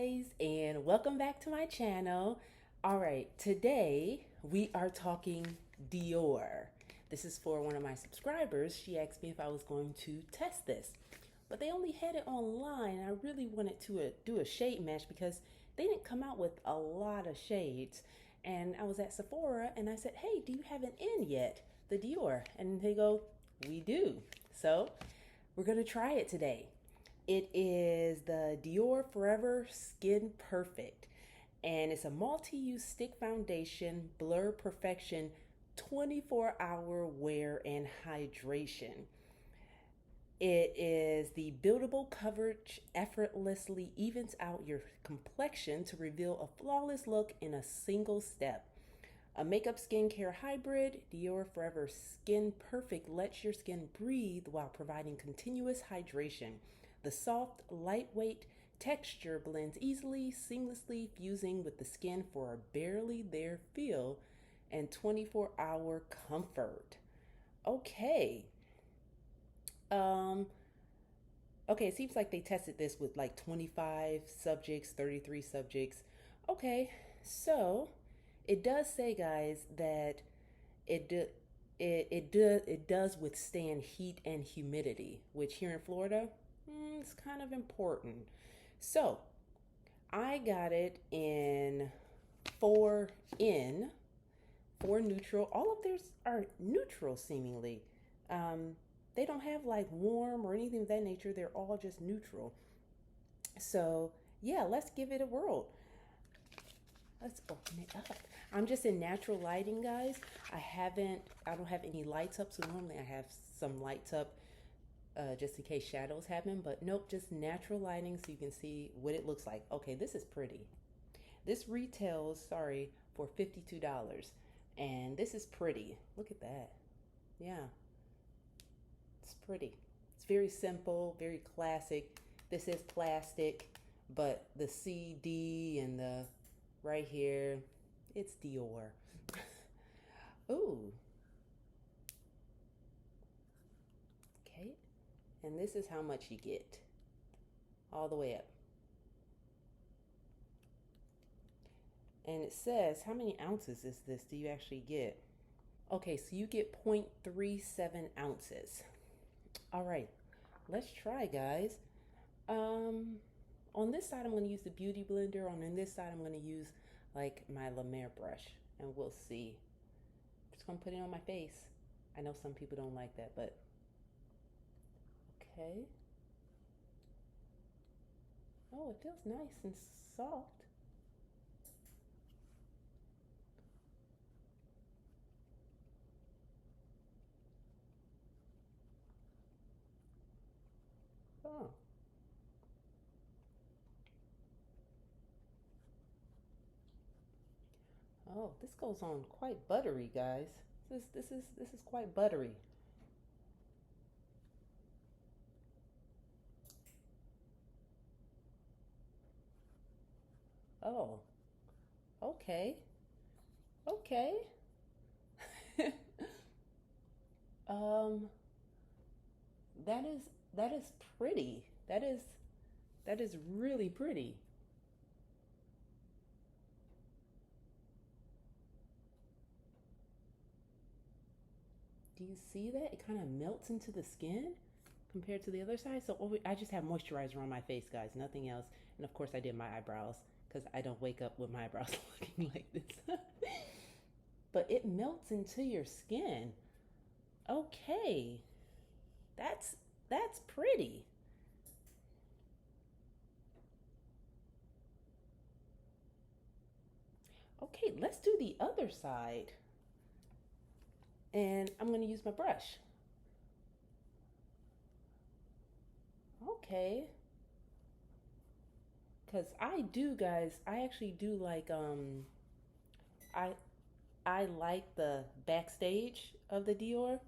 guys, and welcome back to my channel. All right, today we are talking Dior. This is for one of my subscribers. She asked me if I was going to test this, but they only had it online. I really wanted to do a shade match because they didn't come out with a lot of shades. And I was at Sephora and I said, hey, do you have it in yet? The Dior. And they go, we do. So we're gonna try it today. It is the Dior Forever Skin Perfect, and it's a multi-use stick foundation, blur perfection, 24-hour wear and hydration. It is the buildable coverage, effortlessly evens out your complexion to reveal a flawless look in a single step. A makeup skincare hybrid, Dior Forever Skin Perfect lets your skin breathe while providing continuous hydration. The soft, lightweight texture blends easily, seamlessly fusing with the skin for a barely there feel and 24-hour comfort. Okay. Um, okay, it seems like they tested this with like 25 subjects, 33 subjects. Okay, so it does say, guys, that it do, it does withstand heat and humidity, which here in Florida, it's kind of important. So I got it in 4N, 4 neutral. All of theirs are neutral seemingly. They don't have like warm or anything of that nature. They're all just neutral. So yeah, let's give it a whirl. Let's open it up. I'm just in natural lighting, guys. I don't have any lights up. So normally I have some lights up just in case shadows happen, but nope, just natural lighting so you can see what it looks like. Okay, this is pretty. This retails, sorry, for $52, and this is pretty. Look at that. Yeah, it's pretty. It's very simple, very classic. This is plastic, but the CD and the right here, it's Dior. Ooh. Okay. And this is how much you get. All the way up. And it says, how many ounces is this do you actually get? Okay, so you get 0.37 ounces. All right, let's try, guys. On this side, I'm going to use the Beauty Blender. On this side, I'm going to use like my La Mer brush, and we'll see. I'm just going to put it on my face. I know some people don't like that, but okay. Oh, it feels nice and soft. Oh. Oh, this goes on quite buttery, guys. This is quite buttery. Oh, okay. Okay. um that is that is pretty. That is really pretty. Do you see that? It kind of melts into the skin compared to the other side. So I just have moisturizer on my face, guys, nothing else. And of course I did my eyebrows because I don't wake up with my eyebrows looking like this. But it melts into your skin. Okay. That's that's pretty. Okay, let's do the other side. And I'm going to use my brush. Okay. Cuz I do, guys, I actually do like I I like the backstage of the Dior.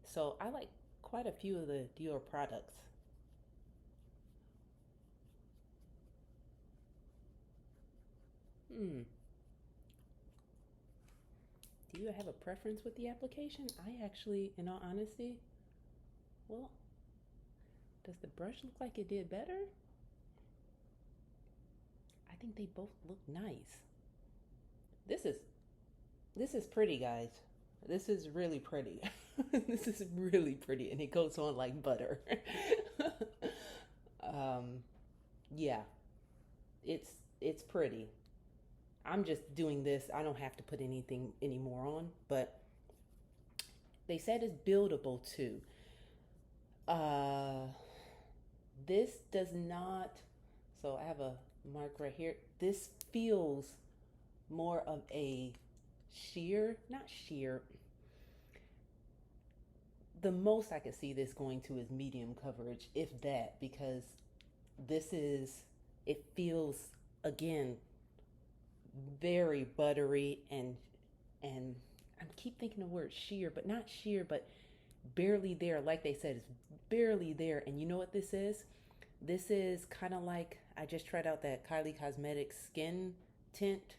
So I like quite a few of the Dior products. Hmm. Do you have a preference with the application? I actually, in all honesty, well, does the brush look like it did better? I think they both look nice. This is this is pretty, guys. This is really pretty. This is really pretty, and it goes on like butter. um, yeah, it's it's pretty. I'm just doing this. I don't have to put anything anymore on, but they said it's buildable too. Uh, this does not. So I have a mark right here. This feels more of a sheer, not sheer. The most I could see this going to is medium coverage, if that, because this is, it feels, again, very buttery and I keep thinking the word sheer, but not sheer, but barely there. Like they said, it's barely there. And you know what this is? This is kind of like, I just tried out that Kylie Cosmetics skin tint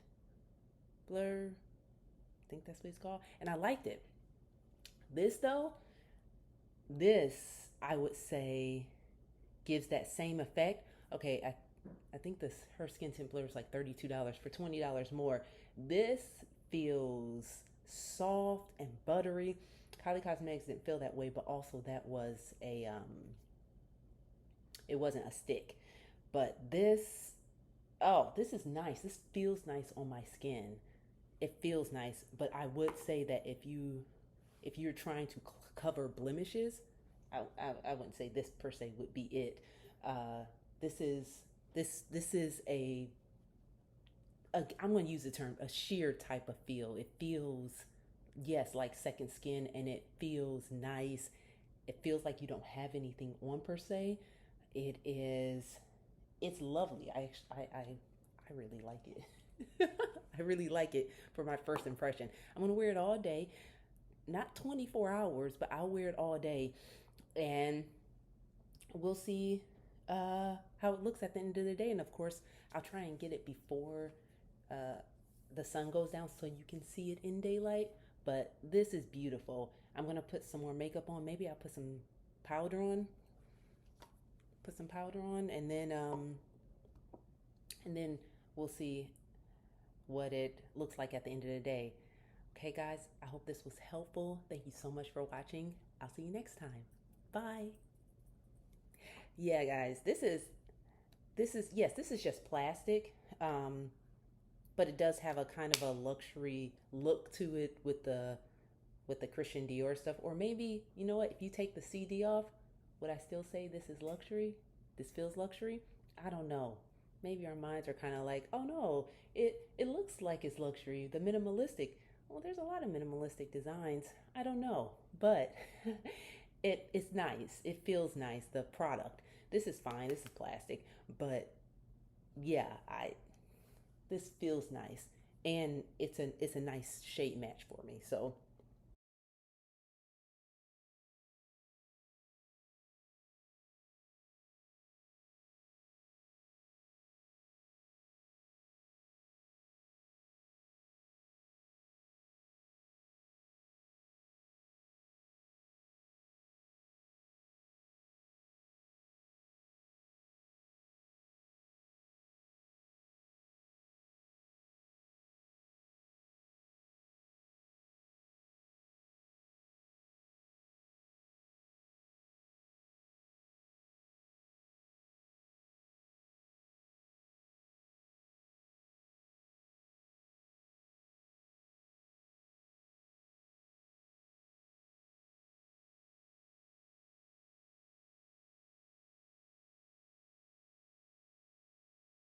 blur. I think that's what it's called. And I liked it. This though, this I would say gives that same effect. Okay, I think this her skin tint blur is like $32 for $20 more. This feels soft and buttery. Kylie Cosmetics didn't feel that way, but also that was a it wasn't a stick. But this, oh, this is nice. This feels nice on my skin. It feels nice, but I would say that if you're trying to cover blemishes, I wouldn't say this per se would be it. This is this is a I'm going to use the term a sheer type of feel. It feels, yes, like second skin, and it feels nice. It feels like you don't have anything on per se. It is, it's lovely. I really like it. I really like it for my first impression. I'm gonna wear it all day, not 24 hours, but I'll wear it all day, and we'll see how it looks at the end of the day. And of course, I'll try and get it before uh, the sun goes down so you can see it in daylight. But this is beautiful. I'm gonna put some more makeup on. Maybe I'll put some powder on. Put some powder on, and then we'll see what it looks like at the end of the day. Okay, guys, I hope this was helpful. Thank you so much for watching. I'll see you next time. Bye. Yeah, guys, yes, this is just plastic, but it does have a kind of a luxury look to it with the Christian Dior stuff. Or maybe, you know what? If you take the CD off, would I still say this is luxury? This feels luxury? I don't know. Maybe our minds are kind of like, oh no, it looks like it's luxury. The minimalistic. Well, there's a lot of minimalistic designs. I don't know, but it's nice. It feels nice. The product. This is fine. This is plastic, but yeah, I this feels nice, and it's a nice shade match for me. So